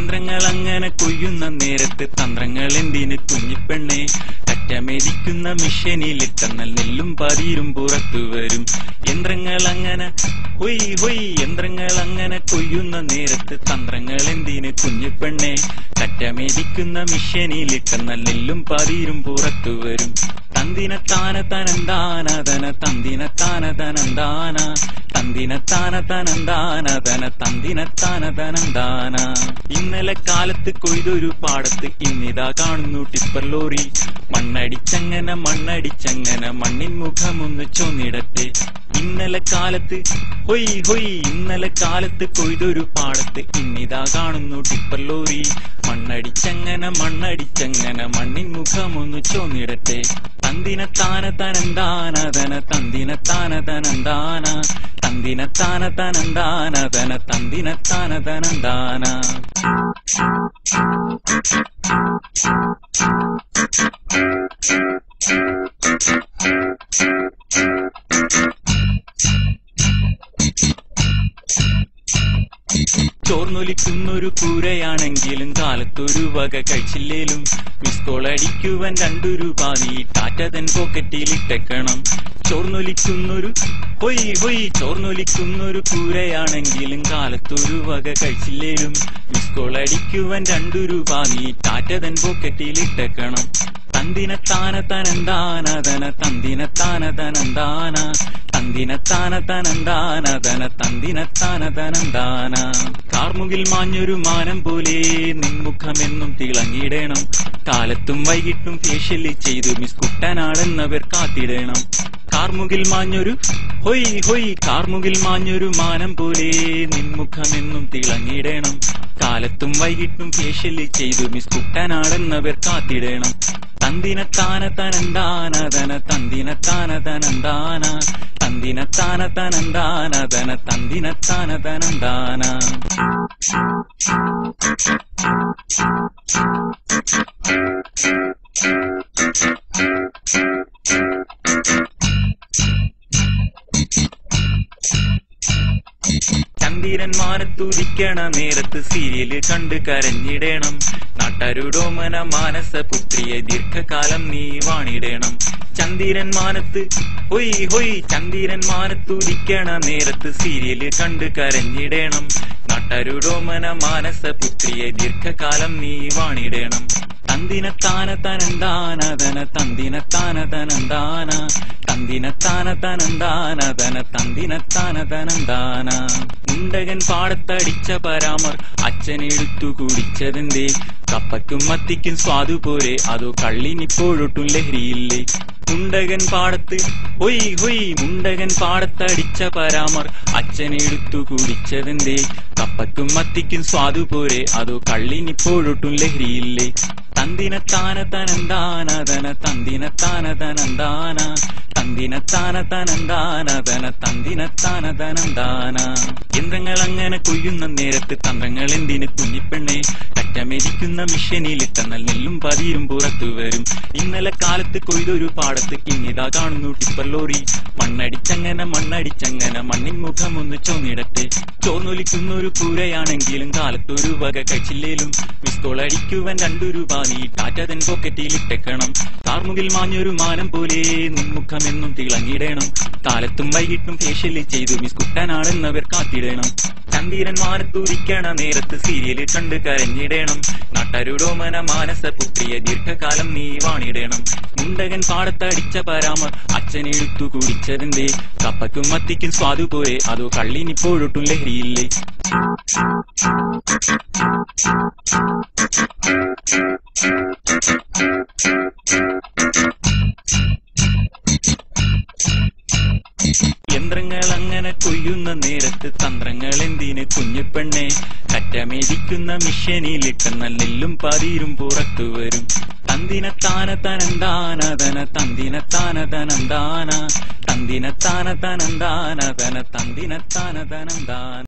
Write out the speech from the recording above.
യന്ത്രങ്ങൾ അങ്ങനെ കൊയ്യുന്ന നേരത്ത് തന്ത്രങ്ങൾ എന്തിന് കുഞ്ഞിപ്പെണ്ണെ? കറ്റമേരിക്കുന്ന മിഷനിലിട്ട നെല്ലും പതിരും പുറത്തു വരും. യന്ത്രങ്ങൾ അങ്ങനെ ഹൊയ് ഹൊയ്, യന്ത്രങ്ങൾ അങ്ങനെ കൊയ്യുന്ന നേരത്ത് തന്ത്രങ്ങൾ എന്തിന് കുഞ്ഞിപ്പെണ്ണെ? കറ്റമേരിക്കുന്ന മിഷനിലിട്ട നെല്ലും പതിരും പുറത്തു വരും. തന്തിനത്താന തനന്താനതന തന്തിനത്താന തനന്താന തന്തിനത്താന തനന്താനതന തന്തിനത്താന തനന്താന. ഇന്നലെ കാലത്ത് കൊയ്തൊരു പാടത്ത് ഇന്നിതാ കാണുന്നു ടിപ്പർ ലോറി. മണ്ണടിച്ചങ്ങനെ മണ്ണടിച്ചങ്ങനെ മണ്ണിൻ മുഖമൊന്ന് ചൊന്നിടട്ടെ. ഇന്നലെ കാലത്ത് ഹൊയ് ഹൊയ്, ഇന്നലെ കാലത്ത് കൊയ്തൊരു പാടത്ത് ഇന്നിതാ കാണുന്നു ടിപ്പർ ലോറി. മണ്ണടിച്ചങ്ങനെ മണ്ണടിച്ചങ്ങനെ മണ്ണിൻ മുഖമൊന്ന് ചൊന്നിടട്ടെ. തന്തിനത്താന തനന്താനതന തന്തിനത്താന തനന്താന തന്തിനത്താന തനന്താനതന തന്തിനത്താന തനന്താന. ചോർന്നൊലിക്കുന്നൊരു കൂരയാണെങ്കിലും കാലത്തൊരു വക കഴിച്ചില്ലേലും മിസ് കോൾ അടിക്കുവാൻ 2 രൂപ നീ ടാറ്റ തൻ പോക്കറ്റിലിട്ടേക്കണം. ചോർന്നൊലിക്കുന്നൊരു ഹൊയ് ഹൊയ്, ചോർന്നൊലിക്കുന്നൊരു കൂരയാണെങ്കിലും കാലത്തൊരു വക കഴിച്ചില്ലേലും മിസ് കോൾ അടിക്കുവാൻ 2 രൂപ നീ ടാറ്റ തൻ പോക്കറ്റിലിട്ടേക്കണം. തന്തിനത്താന തനന്താനതന തന്തിനത്താന തനന്താന തന്തിനത്താന തനന്താനതന തന്തിനത്താന തനന്താന. കാർമുകിൽ മാഞ്ഞൊരു മാനം പോലെ നിൻമുഖമെന്നും തിളങ്ങിയിടണം. കാലത്തും വൈകിട്ടും ഫേഷ്യലി ചെയ്തു മിസ് കുട്ടനാടെന്നവർ കാത്തിടണം. കാർമുകിൽ മാഞ്ഞൊരു ഹൊയ് ഹൊയ്, കാർമുകിൽ മാഞ്ഞൊരു മാനം പോലെ നിൻമുഖമെന്നും തിളങ്ങിയിടണം. കാലത്തും വൈകിട്ടും ഫേഷ്യലി ചെയ്തു മിസ് കുട്ടനാടെന്നവർ കാത്തിടണം. തന്തിനത്താന തനന്താനതന തന്തിനത്താന തനന്താന തന്തിനത്താന തനന്താനതന തന്തിനത്താന തനന്താന. ചന്ദിരന്മാനത്തുദിക്കണ നേരത്ത് സീരിയല് കണ്ട് കരഞ്ഞിടണം. നാട്ടരുടോമന മാനസപുത്രിയെ ദീർഘകാലം നീ വാണിടണം. ചന്ദിരന്മാനത്ത് ഹൊയ് ഹൊയ്, ചന്ദിരന്മാനത്തുദിക്കണ നേരത്ത് സീരിയല് കണ്ട് കരഞ്ഞിടണം. നാട്ടരുടോമന മാനസപുത്രിയെ ദീർഘകാലം നീ വാണിടണം. തന്തിനത്താന തനന്താനതന തന്തിനത്താന തനന്താന തന്തിനത്താന തനന്താനതന തന്തിനത്താന തനന്താന. ഉണ്ടകൻ പാടത്തടിച്ച പരാമർ അച്ഛനെടുത്തു കുടിച്ചതെന്തേ? കപ്പയ്ക്കും മത്തിക്കും സ്വാദു പോരെ, അതോ കള്ളിനിപ്പോഴൊട്ടും ലഹരിയില്ലേ? മുണ്ടകൻ പാടത്ത് ഹൊയ് ഹൊയ്, മുണ്ടകൻ പാടത്തടിച്ച പരാമർ അച്ഛനെടുത്തു കുടിച്ചതെന്തേ? കപ്പയ്ക്കും മത്തിക്കും സ്വാദു പോരെ, അതോ കള്ളിനിപ്പോഴൊട്ടും ലഹരിയില്ലേ? തന്തിനത്താന തനന്താനതന തന്തിനത്താന തനന്താന തന്തിനത്താന തനന്താനതന തന്തിനത്താന തനന്താന. യന്ത്രങ്ങൾ അങ്ങനെ കൊയ്യുന്ന നേരത്ത് തന്ത്രങ്ങൾ എന്തിന് കുഞ്ഞിപ്പെണ്ണെ? കറ്റമേരിക്കുന്ന മിഷനിലിട്ട നെല്ലും പതിരും പുറത്തു വരും. ഇന്നലെ കാലത്ത് കൊയ്തൊരു പാടത്ത് ഇന്നിതാ കാണുന്നു ടിപ്പർ ലോറി. മണ്ണടിച്ചങ്ങനെ മണ്ണടിച്ചങ്ങനെ മണ്ണിൻ മുഖമൊന്ന് ചൊന്നിടട്ടെ. ചോർന്നൊലിക്കുന്നൊരു കൂരയാണെങ്കിലും കാലത്തൊരു വക കഴിച്ചില്ലേലും മിസ് കോൾ അടിക്കുവാൻ 2 രൂപ നീ ടാറ്റ തൻ പോക്കറ്റിലിട്ടേക്കണം. കാർമുകിൽ മാഞ്ഞൊരു മാനം പോലെ നിൻമുഖമെന്നും തിളങ്ങിയിടണം. കാലത്തും വൈകിട്ടും ഫേഷ്യലി ചെയ്തു മിസ് കുട്ടനാടെന്നവർ കാത്തിടണം. ചന്ദിരന്മാനത്തുദിക്കണ നേരത്ത് സീരിയല് കണ്ട് കരഞ്ഞിടണം. നാട്ടരുടോമന മാനസപുത്രിയെ ദീർഘകാലം നീ വാണിടണം. മുണ്ടകൻ പാടത്തടിച്ച പരാമർ അച്ഛനെടുത്തു കുടിച്ചതെന്തേ? കപ്പയ്ക്കും മത്തിക്കും സ്വാദു പോരെ, അതോ കള്ളിനിപ്പോഴൊട്ടും ലഹരിയില്ലേ? യന്ത്രങ്ങൾ അങ്ങനെ കൊയ്യുന്ന നേരത്ത് തന്ത്രങ്ങൾ എന്തിന് കുഞ്ഞിപ്പെണ്ണെ? കറ്റമേരിക്കുന്ന മിഷനിലിട്ട നെല്ലും പതിരും പുറത്തു വരും. തന്തിനത്താന തനന്താനതന തന്തിനത്താന തനന്താന തന്തിനത്താന തനന്താനതന തന്തിനത്താന തനന്താന.